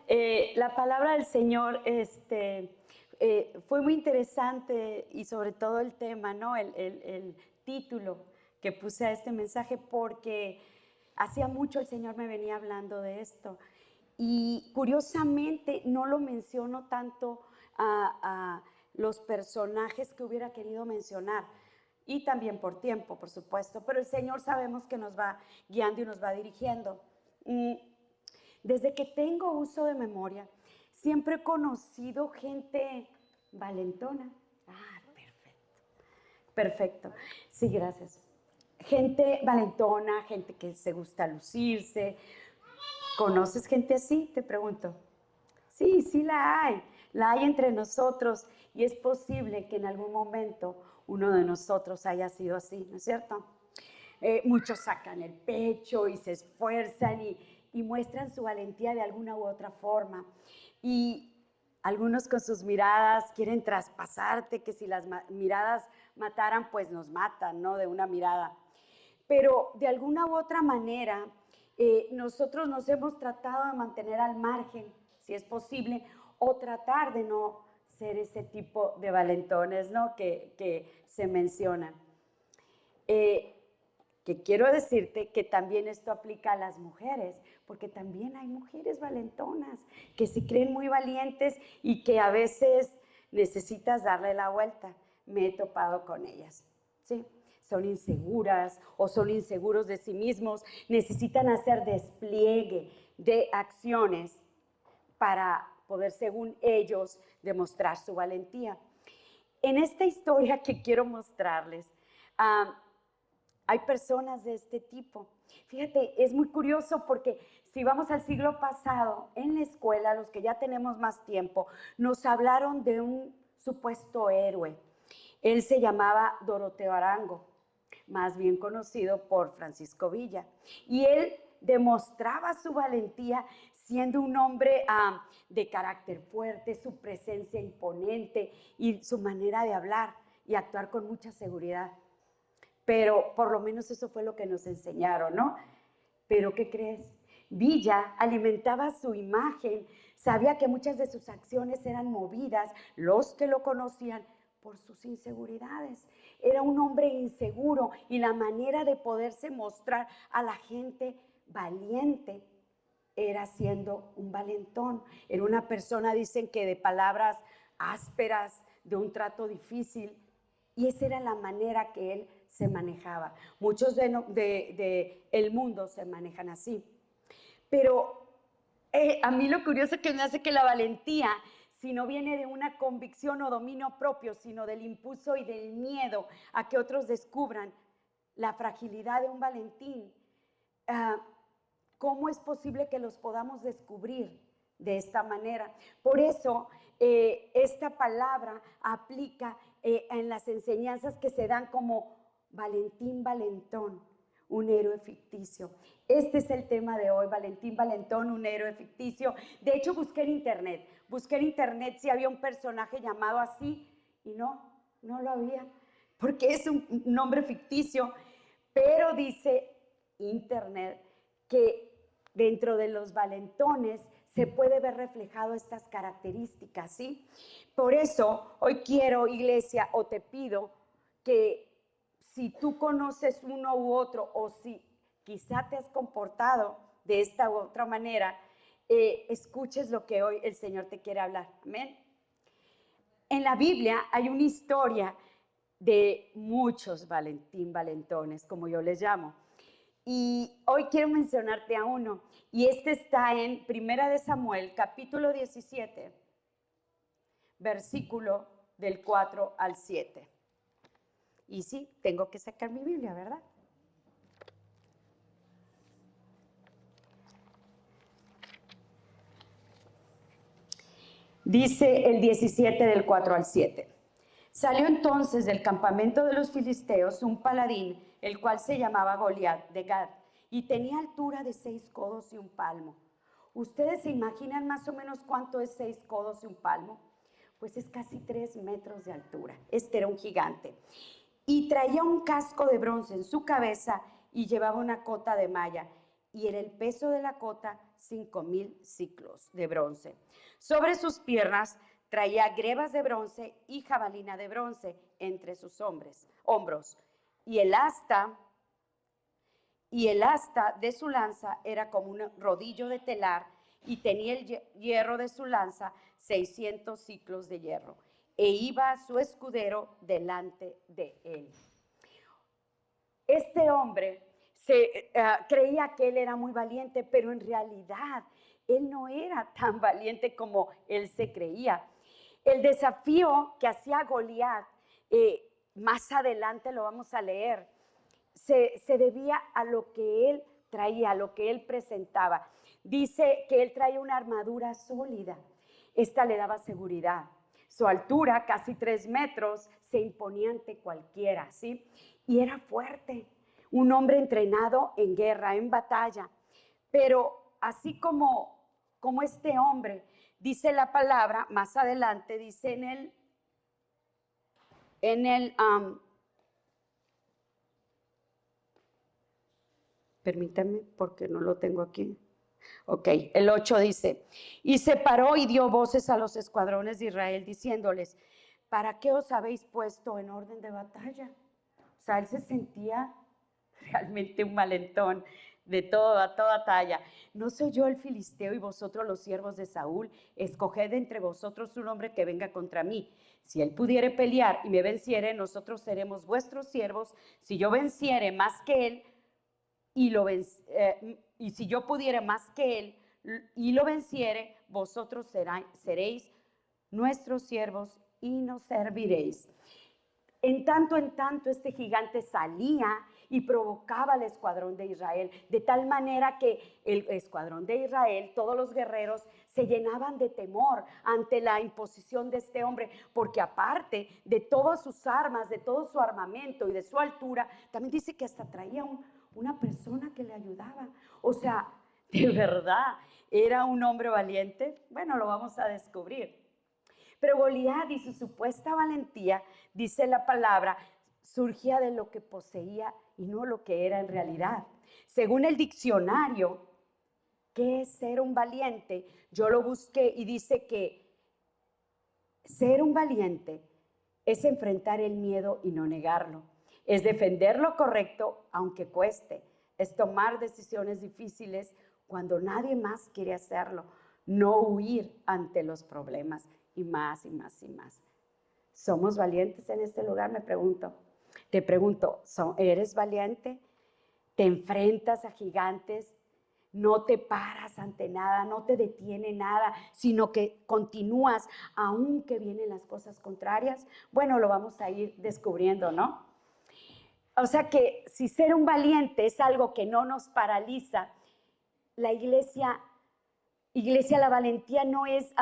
La palabra del Señor fue muy interesante y sobre todo el tema, ¿no? El título que puse a este mensaje porque hacía mucho el Señor me venía hablando de esto y curiosamente no lo menciono tanto a los personajes que hubiera querido mencionar y también por tiempo, por supuesto, pero el Señor sabemos que nos va guiando y nos va dirigiendo. Desde que tengo uso de memoria, siempre he conocido gente valentona. Ah, perfecto. Perfecto. Sí, gracias. Gente valentona, gente que se gusta lucirse. ¿Conoces gente así? Te pregunto. Sí, sí la hay. La hay entre nosotros y es posible que en algún momento uno de nosotros haya sido así, ¿no es cierto? Muchos sacan el pecho y se esfuerzan y muestran su valentía de alguna u otra forma. Y algunos con sus miradas quieren traspasarte, que si las miradas mataran, pues nos matan, ¿no? De una mirada. Pero de alguna u otra manera, nosotros nos hemos tratado de mantener al margen, si es posible, o tratar de no ser ese tipo de valentones, ¿no? que se mencionan. Que quiero decirte que también esto aplica a las mujeres, porque también hay mujeres valentonas que se creen muy valientes y que a veces necesitas darle la vuelta. Me he topado con ellas, ¿sí? Son inseguras o son inseguros de sí mismos, necesitan hacer despliegue de acciones para poder, según ellos, demostrar su valentía. En esta historia que quiero mostrarles, hay personas de este tipo. Fíjate, es muy curioso porque si vamos al siglo pasado, en la escuela, los que ya tenemos más tiempo, nos hablaron de un supuesto héroe. Él se llamaba Doroteo Arango, más bien conocido por Francisco Villa. Y él demostraba su valentía siendo un hombre de carácter fuerte, su presencia imponente y su manera de hablar y actuar con mucha seguridad. Pero por lo menos eso fue lo que nos enseñaron, ¿no? Pero ¿qué crees? Villa alimentaba su imagen, sabía que muchas de sus acciones eran movidas, los que lo conocían, por sus inseguridades. Era un hombre inseguro y la manera de poderse mostrar a la gente valiente era siendo un valentón. Era una persona, dicen que de palabras ásperas, de un trato difícil, y esa era la manera que él se manejaba. Muchos del mundo se manejan así. Pero a mí lo curioso que me hace que la valentía, si no viene de una convicción o dominio propio, sino del impulso y del miedo a que otros descubran la fragilidad de un Valentín, ¿cómo es posible que los podamos descubrir de esta manera? Por eso, esta palabra aplica en las enseñanzas que se dan como Valentín Valentón, un héroe ficticio. Este es el tema de hoy, Valentín Valentón, un héroe ficticio. De hecho, busqué en internet si había un personaje llamado así y no lo había, porque es un nombre ficticio, pero dice internet que dentro de los valentones se puede ver reflejado estas características, ¿sí? Por eso hoy quiero, iglesia, o te pido que si tú conoces uno u otro o si quizá te has comportado de esta u otra manera, escuches lo que hoy el Señor te quiere hablar. Amén. En la Biblia hay una historia de muchos valentones, como yo les llamo. Y hoy quiero mencionarte a uno, y este está en Primera de Samuel, capítulo 17, versículo del 4 al 7. Y sí, tengo que sacar mi Biblia, ¿verdad? Dice el 17 del 4 al 7. Salió entonces del campamento de los filisteos un paladín, el cual se llamaba Goliat de Gad, y tenía altura de 6 codos y un palmo. ¿Ustedes se imaginan más o menos cuánto es 6 codos y un palmo? Pues es casi 3 metros de altura. Este era un gigante. Y traía un casco de bronce en su cabeza y llevaba una cota de malla. y en el peso de la cota 5,000 siclos de bronce. Sobre sus piernas traía grebas de bronce y jabalina de bronce entre sus hombros. Y el asta de su lanza era como un rodillo de telar, y tenía el hierro de su lanza 600 ciclos de hierro. E iba su escudero delante de él. Este hombre creía que él era muy valiente, pero en realidad él no era tan valiente como él se creía. El desafío que hacía Goliat, más adelante lo vamos a leer, se debía a lo que él traía, a lo que él presentaba. Dice que él traía una armadura sólida. Esta le daba seguridad. Su altura, casi 3 metros, se imponía ante cualquiera, ¿sí? Y era fuerte, un hombre entrenado en guerra, en batalla. Pero así como este hombre, dice la palabra, más adelante, dice permítanme porque no lo tengo aquí. Ok, el 8 dice, y se paró y dio voces a los escuadrones de Israel diciéndoles, ¿para qué os habéis puesto en orden de batalla? O sea, él se sentía realmente un valentón de toda talla. ¿No soy yo el filisteo y vosotros los siervos de Saúl? Escoged entre vosotros un hombre que venga contra mí. Si él pudiere pelear y me venciere, nosotros seremos vuestros siervos. Si yo venciere más que él, y si yo pudiera más que él y lo venciere, vosotros seréis nuestros siervos y nos serviréis. En tanto este gigante salía y provocaba al escuadrón de Israel, de tal manera que el escuadrón de Israel, todos los guerreros, se llenaban de temor ante la imposición de este hombre, porque aparte de todas sus armas, de todo su armamento y de su altura, también dice que hasta traía una persona que le ayudaba. O sea, de verdad, ¿era un hombre valiente? Bueno, lo vamos a descubrir. Pero Goliat y su supuesta valentía, dice la palabra, surgía de lo que poseía y no lo que era en realidad. Según el diccionario, ¿qué es ser un valiente? Yo lo busqué y dice que ser un valiente es enfrentar el miedo y no negarlo. Es defender lo correcto aunque cueste. Es tomar decisiones difíciles cuando nadie más quiere hacerlo. No huir ante los problemas. Y más, y más, y más. ¿Somos valientes en este lugar? Me pregunto. Te pregunto, ¿eres valiente? ¿Te enfrentas a gigantes? ¿No te paras ante nada? ¿No te detiene nada? Sino que continúas aunque vienen las cosas contrarias. Bueno, lo vamos a ir descubriendo, ¿no? O sea que si ser un valiente es algo que no nos paraliza, la iglesia, la valentía no es,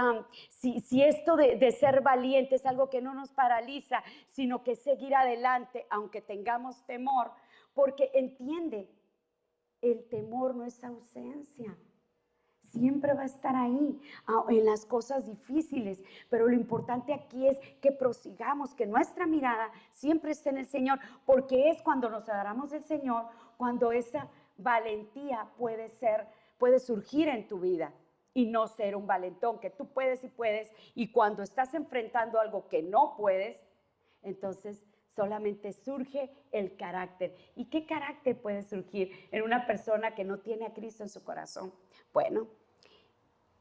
si esto de ser valiente es algo que no nos paraliza, sino que seguir adelante aunque tengamos temor, porque entiende, el temor no es ausencia. Siempre va a estar ahí, en las cosas difíciles, pero lo importante aquí es que prosigamos, que nuestra mirada siempre esté en el Señor, porque es cuando nos agarramos del Señor, cuando esa valentía puede surgir en tu vida y no ser un valentón, que tú puedes y puedes, y cuando estás enfrentando algo que no puedes, entonces solamente surge el carácter. ¿Y qué carácter puede surgir en una persona que no tiene a Cristo en su corazón? Bueno,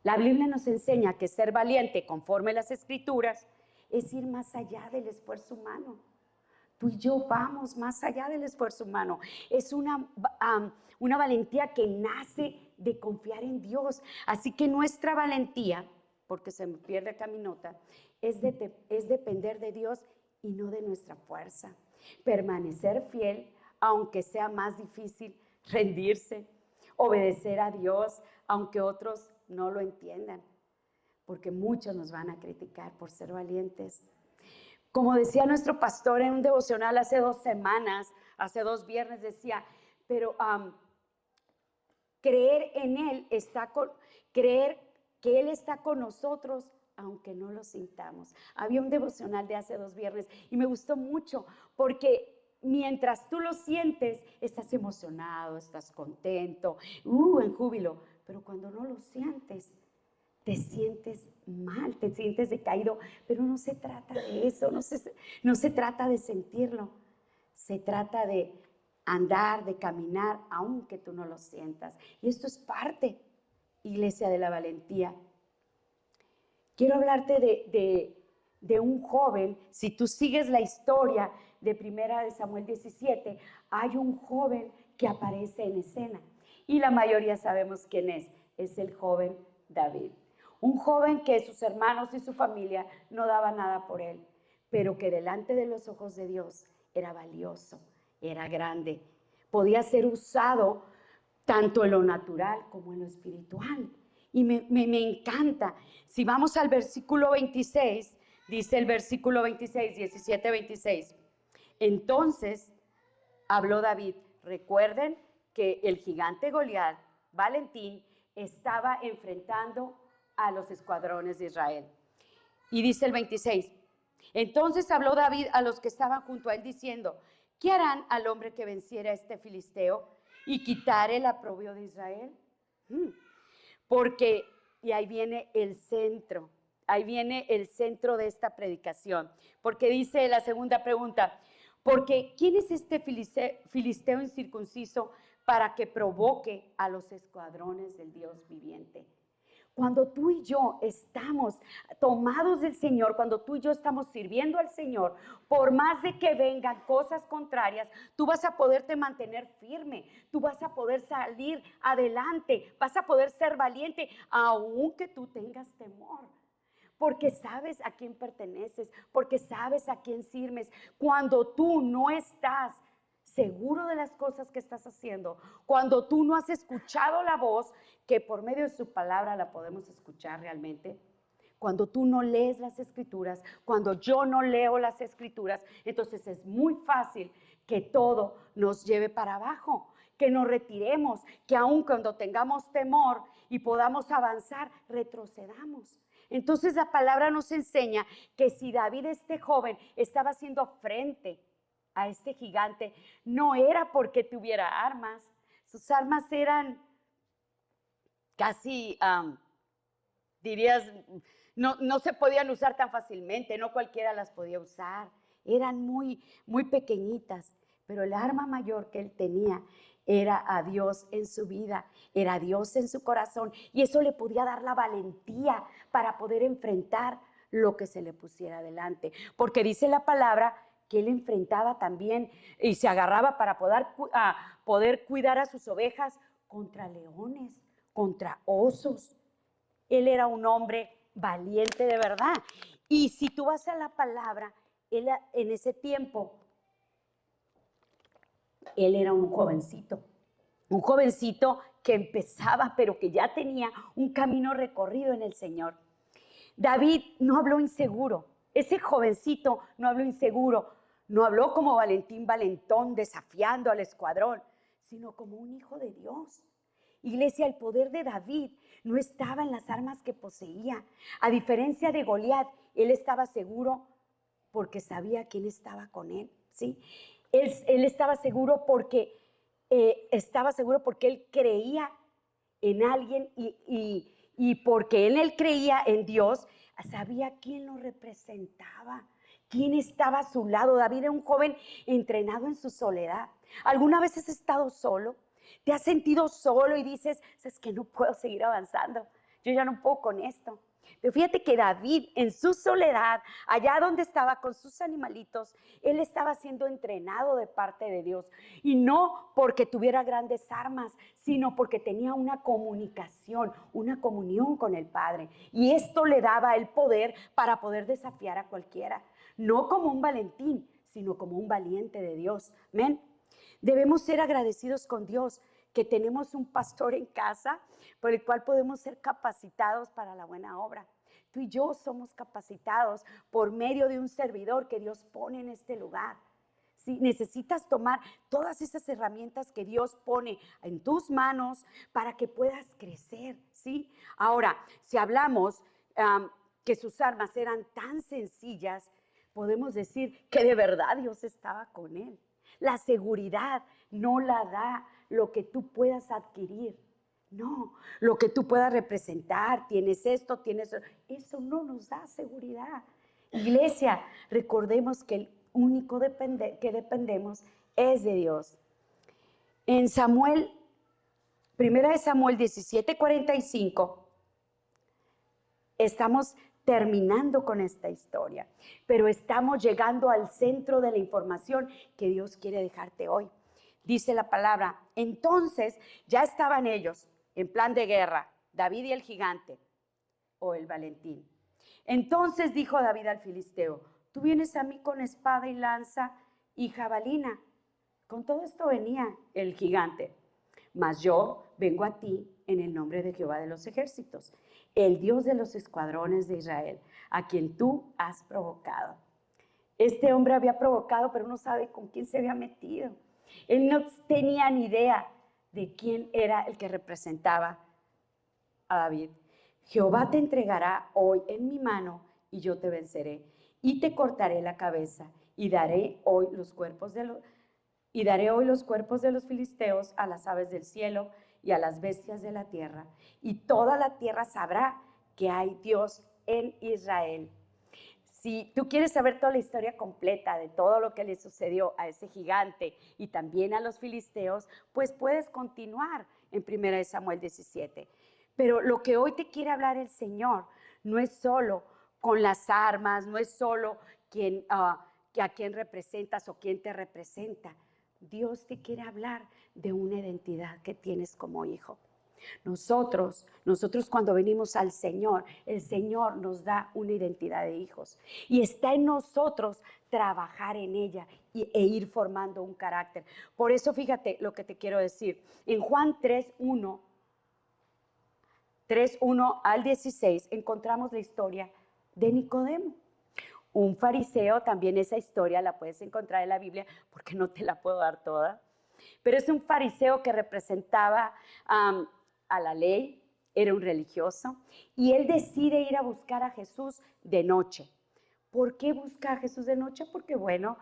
la Biblia nos enseña que ser valiente conforme a las Escrituras es ir más allá del esfuerzo humano. Tú y yo vamos más allá del esfuerzo humano. Es una valentía que nace de confiar en Dios. Así que nuestra valentía, porque se me pierde caminota, es depender de Dios y no de nuestra fuerza. Permanecer fiel, aunque sea más difícil, rendirse, obedecer a Dios, aunque otros no lo entiendan, porque muchos nos van a criticar por ser valientes. Como decía nuestro pastor en un devocional hace 2 semanas, hace 2 viernes, decía, pero creer en Él creer que Él está con nosotros, aunque no lo sintamos. Había un devocional de hace 2 viernes y me gustó mucho porque mientras tú lo sientes, estás emocionado, estás contento, en júbilo. Pero cuando no lo sientes, te sientes mal, te sientes decaído. Pero no se trata de eso, no se trata de sentirlo. Se trata de andar, de caminar, aunque tú no lo sientas. Y esto es parte, iglesia, de la valentía. Quiero hablarte de un joven. Si tú sigues la historia de 1 Samuel 17, hay un joven que aparece en escena. Y la mayoría sabemos quién es. Es el joven David. Un joven que sus hermanos y su familia no daban nada por él, pero que delante de los ojos de Dios era valioso, era grande. Podía ser usado tanto en lo natural como en lo espiritual. Y me encanta. Si vamos al versículo 26, dice el versículo 26, 17, 26. Entonces habló David. Recuerden que el gigante Goliat, Valentín, estaba enfrentando a los escuadrones de Israel. Y dice el 26. Entonces habló David a los que estaban junto a él diciendo, ¿qué harán al hombre que venciera a este filisteo y quitare el oprobio de Israel? Porque, y ahí viene el centro de esta predicación, porque dice la segunda pregunta, porque ¿quién es este filisteo incircunciso para que provoque a los escuadrones del Dios viviente? Cuando tú y yo estamos tomados del Señor, cuando tú y yo estamos sirviendo al Señor, por más de que vengan cosas contrarias, tú vas a poderte mantener firme, tú vas a poder salir adelante, vas a poder ser valiente, aunque tú tengas temor. Porque sabes a quién perteneces, porque sabes a quién sirves. Cuando tú no estás seguro de las cosas que estás haciendo, cuando tú no has escuchado la voz, que por medio de su palabra la podemos escuchar realmente, cuando tú no lees las escrituras, cuando yo no leo las escrituras, entonces es muy fácil que todo nos lleve para abajo, que nos retiremos, que aun cuando tengamos temor y podamos avanzar, retrocedamos. Entonces la palabra nos enseña que si David, este joven, estaba haciendo frente a este gigante, no era porque tuviera armas. Sus armas eran casi, dirías, no se podían usar tan fácilmente, no cualquiera las podía usar. Eran muy, muy pequeñitas, pero el arma mayor que él tenía era a Dios en su vida, era Dios en su corazón, y eso le podía dar la valentía para poder enfrentar lo que se le pusiera delante, porque dice la palabra que él enfrentaba también y se agarraba para poder cuidar a sus ovejas contra leones, contra osos. Él era un hombre valiente de verdad. Y si tú vas a la palabra, él en ese tiempo, él era un jovencito que empezaba, pero que ya tenía un camino recorrido en el Señor. David no habló inseguro, ese jovencito no habló inseguro, no habló como Valentín Valentón desafiando al escuadrón, sino como un hijo de Dios. Iglesia, el poder de David no estaba en las armas que poseía. A diferencia de Goliat, él estaba seguro porque sabía quién estaba con él, ¿sí? Él estaba seguro porque él creía en alguien y porque él creía en Dios, sabía quién lo representaba, quién estaba a su lado. David era un joven entrenado en su soledad. ¿Alguna vez has estado solo? ¿Te has sentido solo y dices, es que no puedo seguir avanzando? Yo ya no puedo con esto. Pero fíjate que David en su soledad, allá donde estaba con sus animalitos, él estaba siendo entrenado de parte de Dios. Y no porque tuviera grandes armas, sino porque tenía una comunicación, una comunión con el Padre. Y esto le daba el poder para poder desafiar a cualquiera. No como un Valentín, sino como un valiente de Dios. ¿Amén? Debemos ser agradecidos con Dios que tenemos un pastor en casa por el cual podemos ser capacitados para la buena obra. Tú y yo somos capacitados por medio de un servidor que Dios pone en este lugar. ¿Sí? Necesitas tomar todas esas herramientas que Dios pone en tus manos para que puedas crecer, ¿sí? Ahora, si hablamos que sus armas eran tan sencillas, podemos decir que de verdad Dios estaba con él. La seguridad no la da lo que tú puedas adquirir. No, lo que tú puedas representar, tienes esto, tienes eso no nos da seguridad. Iglesia, recordemos que el único que dependemos es de Dios. En Samuel, 1 Samuel 17:45, estamos terminando con esta historia, pero estamos llegando al centro de la información que Dios quiere dejarte hoy. Dice la palabra, entonces ya estaban ellos en plan de guerra, David y el gigante, o el Valentín. Entonces dijo David al filisteo, tú vienes a mí con espada y lanza y jabalina. Con todo esto venía el gigante. Mas yo vengo a ti en el nombre de Jehová de los ejércitos, el Dios de los escuadrones de Israel, a quien tú has provocado. Este hombre había provocado, pero no sabe con quién se había metido. Él no tenía ni idea de quién era el que representaba a David. Jehová te entregará hoy en mi mano y yo te venceré y te cortaré la cabeza y daré hoy los cuerpos de los filisteos a las aves del cielo y a las bestias de la tierra, y toda la tierra sabrá que hay Dios en Israel. Si tú quieres saber toda la historia completa de todo lo que le sucedió a ese gigante y también a los filisteos, pues puedes continuar en 1 Samuel 17. Pero lo que hoy te quiere hablar el Señor no es solo con las armas, no es solo a quién representas o quién te representa. Dios te quiere hablar de una identidad que tienes como hijo. Nosotros cuando venimos al Señor, el Señor nos da una identidad de hijos y está en nosotros trabajar en ella e ir formando un carácter. Por eso fíjate lo que te quiero decir. En Juan 3:1 al 16 encontramos la historia de Nicodemo. Un fariseo, también esa historia la puedes encontrar en la Biblia porque no te la puedo dar toda, pero es un fariseo que representaba a la ley, era un religioso, y él decide ir a buscar a Jesús de noche. ¿Por qué busca a Jesús de noche? Porque, bueno,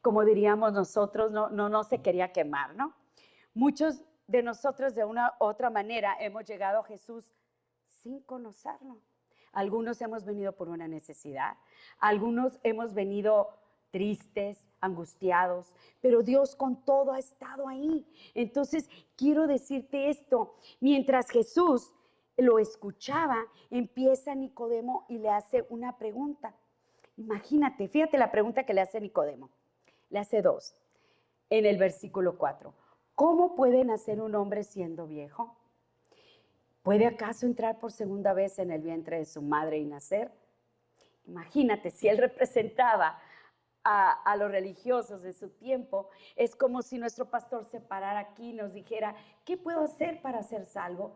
como diríamos nosotros, no se quería quemar, ¿no? Muchos de nosotros de una u otra manera hemos llegado a Jesús sin conocerlo. Algunos hemos venido por una necesidad, algunos hemos venido tristes, angustiados, pero Dios con todo ha estado ahí. Entonces, quiero decirte esto, mientras Jesús lo escuchaba, empieza Nicodemo y le hace una pregunta. Imagínate, fíjate la pregunta que le hace Nicodemo. Le hace dos, en el versículo 4. ¿Cómo puede nacer un hombre siendo viejo? ¿Puede acaso entrar por segunda vez en el vientre de su madre y nacer? Imagínate, si él representaba a los religiosos de su tiempo, es como si nuestro pastor se parara aquí y nos dijera, ¿qué puedo hacer para ser salvo?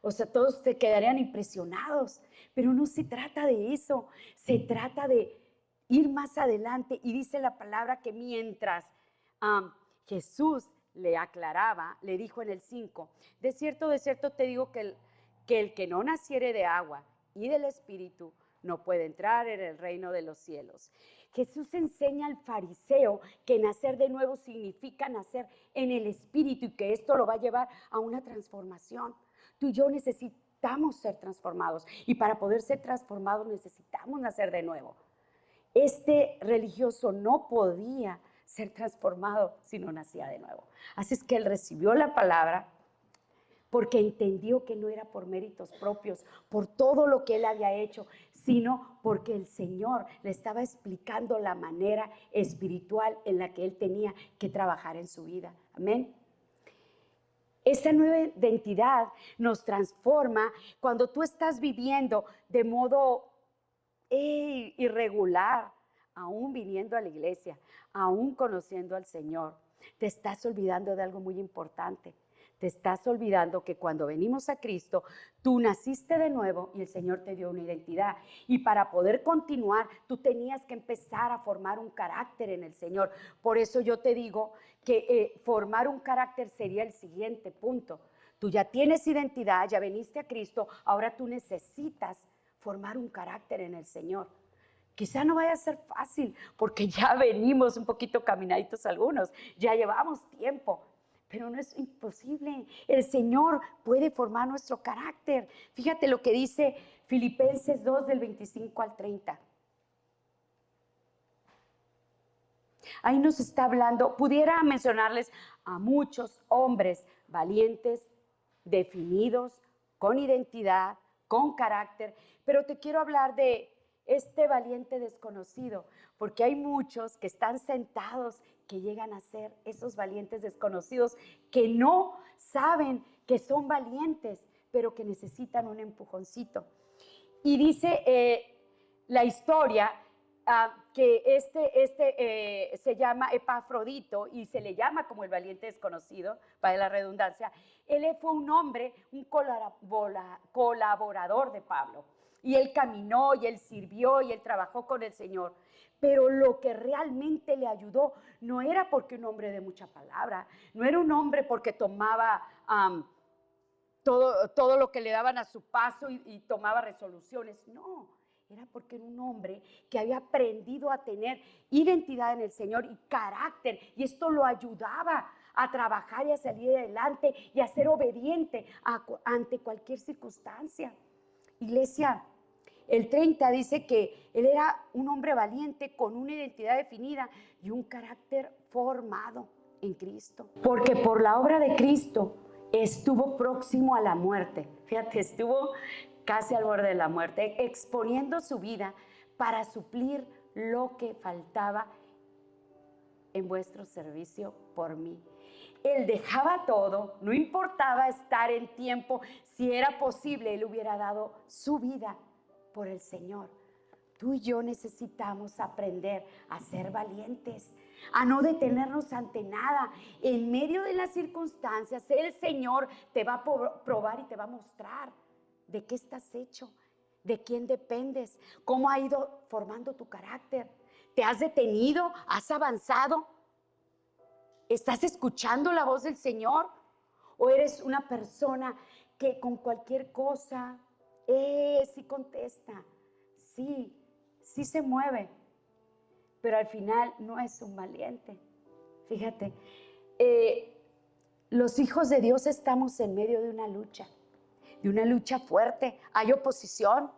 O sea, todos se quedarían impresionados, pero no se trata de eso, se trata de ir más adelante. Y dice la palabra que mientras Jesús le aclaraba, le dijo en el 5, de cierto te digo que el que no naciere de agua y del Espíritu no puede entrar en el reino de los cielos. Jesús enseña al fariseo que nacer de nuevo significa nacer en el Espíritu y que esto lo va a llevar a una transformación. Tú y yo necesitamos ser transformados y para poder ser transformados necesitamos nacer de nuevo. Este religioso no podía ser transformado si no nacía de nuevo. Así es que él recibió la palabra porque entendió que no era por méritos propios, por todo lo que él había hecho, sino porque el Señor le estaba explicando la manera espiritual en la que él tenía que trabajar en su vida. Amén. Esta nueva identidad nos transforma cuando tú estás viviendo de modo irregular, aún viniendo a la iglesia, aún conociendo al Señor. Te estás olvidando de algo muy importante. Te estás olvidando que cuando venimos a Cristo, tú naciste de nuevo y el Señor te dio una identidad. Y para poder continuar, tú tenías que empezar a formar un carácter en el Señor. Por eso yo te digo que formar un carácter sería el siguiente punto. Tú ya tienes identidad, ya viniste a Cristo, ahora tú necesitas formar un carácter en el Señor. Quizá no vaya a ser fácil, porque ya venimos un poquito caminaditos algunos, ya llevamos tiempo, pero no es imposible. El Señor puede formar nuestro carácter. Fíjate lo que dice Filipenses 2 del 25 al 30. Ahí nos está hablando, pudiera mencionarles a muchos hombres valientes, definidos, con identidad, con carácter, pero te quiero hablar de este valiente desconocido, porque hay muchos que están sentados que llegan a ser esos valientes desconocidos que no saben que son valientes, pero que necesitan un empujoncito. Y dice la historia que se llama Epafrodito y se le llama como el valiente desconocido, para la redundancia. Él fue un hombre, un colaborador de Pablo. Y él caminó, y él sirvió, y él trabajó con el Señor. Pero lo que realmente le ayudó no era porque un hombre de mucha palabra, no era un hombre porque tomaba todo lo que le daban a su paso y tomaba resoluciones. No, era porque era un hombre que había aprendido a tener identidad en el Señor y carácter, y esto lo ayudaba a trabajar y a salir adelante y a ser obediente ante cualquier circunstancia. Iglesia, el 30 dice que él era un hombre valiente con una identidad definida y un carácter formado en Cristo. Porque por la obra de Cristo estuvo próximo a la muerte. Fíjate, estuvo casi al borde de la muerte, exponiendo su vida para suplir lo que faltaba en vuestro servicio por mí. Él dejaba todo, no importaba estar en tiempo, si era posible, él hubiera dado su vida por el Señor. Tú y yo necesitamos aprender a ser valientes, a no detenernos ante nada. En medio de las circunstancias, el Señor te va a probar y te va a mostrar de qué estás hecho, de quién dependes, cómo ha ido formando tu carácter. ¿Te has detenido? ¿Has avanzado? ¿Estás escuchando la voz del Señor? ¿O eres una persona que con cualquier cosa, sí contesta, sí se mueve, pero al final no es un valiente? Fíjate, los hijos de Dios estamos en medio de una lucha fuerte. Hay oposición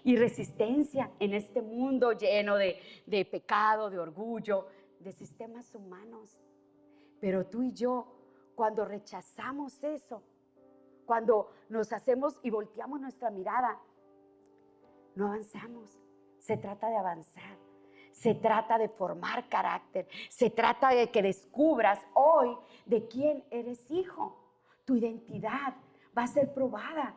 y resistencia en este mundo lleno de pecado, de orgullo, de sistemas humanos. Pero tú y yo, cuando rechazamos eso, cuando nos hacemos y volteamos nuestra mirada, no avanzamos. Se trata de avanzar, se trata de formar carácter, se trata de que descubras hoy de quién eres hijo. Tu identidad va a ser probada.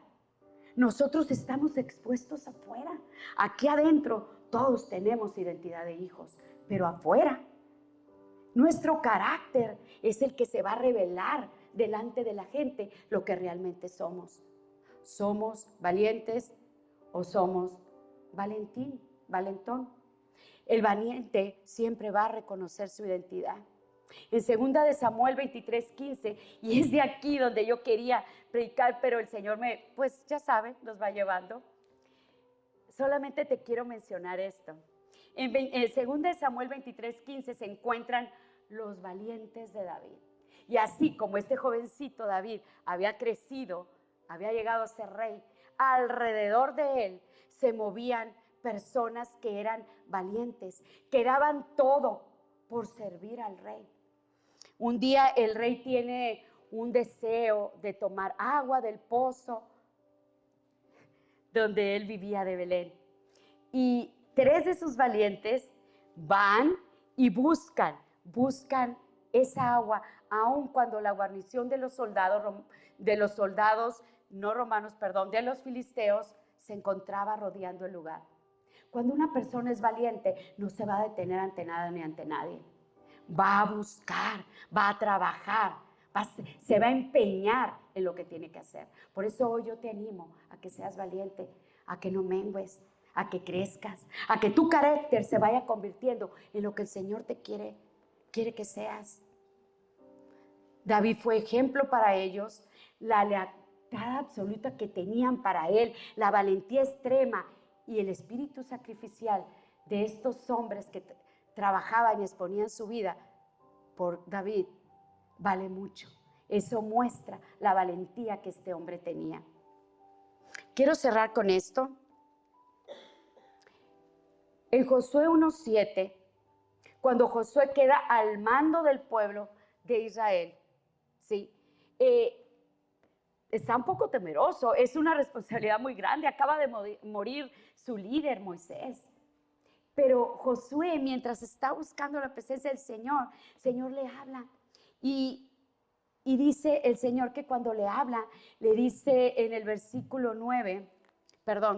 Nosotros estamos expuestos afuera. Aquí adentro todos tenemos identidad de hijos, pero afuera nuestro carácter es el que se va a revelar delante de la gente lo que realmente somos. ¿Somos valientes o somos valentón? El valiente siempre va a reconocer su identidad. En 2 de Samuel 23:15, y es de aquí donde yo quería predicar, pero el Señor pues ya saben, nos va llevando. Solamente te quiero mencionar esto. En 2 de Samuel 23:15 se encuentran los valientes de David. Y así como este jovencito David había crecido, había llegado a ser rey, alrededor de él se movían personas que eran valientes, que daban todo por servir al rey. Un día el rey tiene un deseo de tomar agua del pozo donde él vivía de Belén. Y 3 de sus valientes van y buscan esa agua, aun cuando la guarnición de los soldados no romanos, de los filisteos, se encontraba rodeando el lugar. Cuando una persona es valiente, no se va a detener ante nada ni ante nadie. Va a buscar, va a trabajar, se va a empeñar en lo que tiene que hacer. Por eso hoy yo te animo a que seas valiente, a que no mengues, a que crezcas, a que tu carácter se vaya convirtiendo en lo que el Señor te quiere que seas. David fue ejemplo para ellos, la lealtad absoluta que tenían para él, la valentía extrema y el espíritu sacrificial de estos hombres que trabajaban y exponían su vida por David vale mucho. Eso muestra la valentía que este hombre tenía. Quiero cerrar con esto. En Josué 1:7, cuando Josué queda al mando del pueblo de Israel, ¿sí? Está un poco temeroso, es una responsabilidad muy grande, acaba de morir su líder Moisés. Pero Josué, mientras está buscando la presencia del Señor, el Señor le habla y dice el Señor que cuando le habla, le dice en el versículo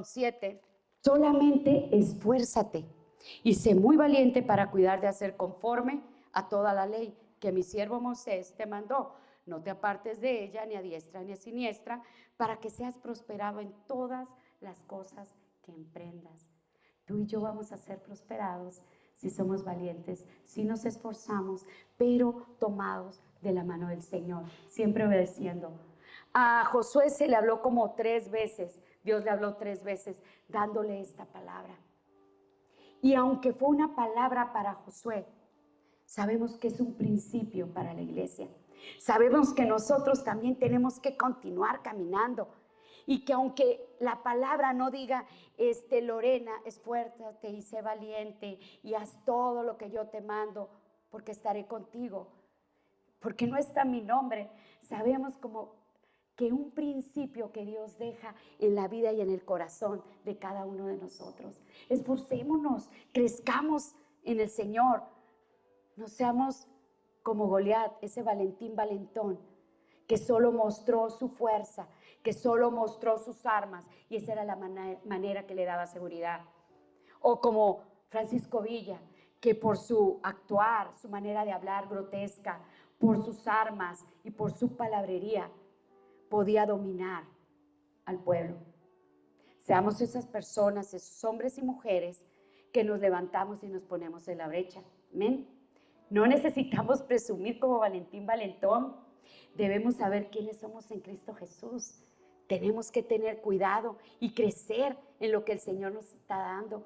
7, solamente esfuérzate y sé muy valiente para cuidar de hacer conforme a toda la ley que mi siervo Moisés te mandó. No te apartes de ella ni a diestra ni a siniestra, para que seas prosperado en todas las cosas que emprendas. Tú y yo vamos a ser prosperados si somos valientes, si nos esforzamos, pero tomados de la mano del Señor, siempre obedeciendo. A Josué se le habló como 3 veces, Dios le habló 3 veces, dándole esta palabra. Y aunque fue una palabra para Josué, sabemos que es un principio para la iglesia. Sabemos que nosotros también tenemos que continuar caminando. Y que aunque la palabra no diga, Lorena, esfuérzate y sé valiente y haz todo lo que yo te mando, porque estaré contigo, porque no está mi nombre. Sabemos como que un principio que Dios deja en la vida y en el corazón de cada uno de nosotros. Esforcémonos, crezcamos en el Señor. No seamos como Goliat, ese Valentín valentón, que solo mostró su fuerza, que solo mostró sus armas, y esa era la manera que le daba seguridad. O como Francisco Villa, que por su actuar, su manera de hablar grotesca, por sus armas y por su palabrería, podía dominar al pueblo. Seamos esas personas, esos hombres y mujeres que nos levantamos y nos ponemos en la brecha. Amén. No necesitamos presumir como Valentín Valentón. Debemos saber quiénes somos en Cristo Jesús. Tenemos que tener cuidado y crecer en lo que el Señor nos está dando.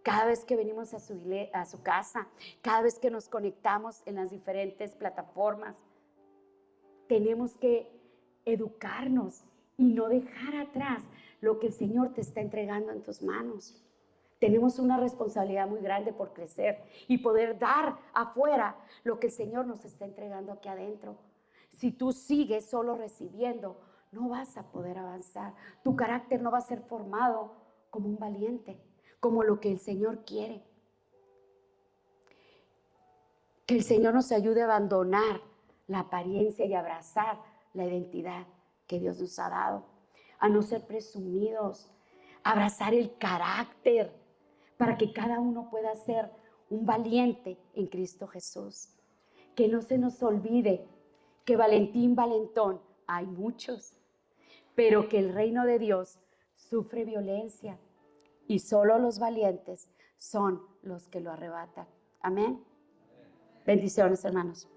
Cada vez que venimos a su casa, cada vez que nos conectamos en las diferentes plataformas, tenemos que educarnos y no dejar atrás lo que el Señor te está entregando en tus manos. Tenemos una responsabilidad muy grande por crecer y poder dar afuera lo que el Señor nos está entregando aquí adentro. Si tú sigues solo recibiendo, no vas a poder avanzar. Tu carácter no va a ser formado como un valiente, como lo que el Señor quiere. Que el Señor nos ayude a abandonar la apariencia y abrazar la identidad que Dios nos ha dado. A no ser presumidos, a abrazar el carácter para que cada uno pueda ser un valiente en Cristo Jesús. Que no se nos olvide que Valentín Valentón hay muchos, pero que el reino de Dios sufre violencia y solo los valientes son los que lo arrebatan. Amén. Bendiciones, hermanos.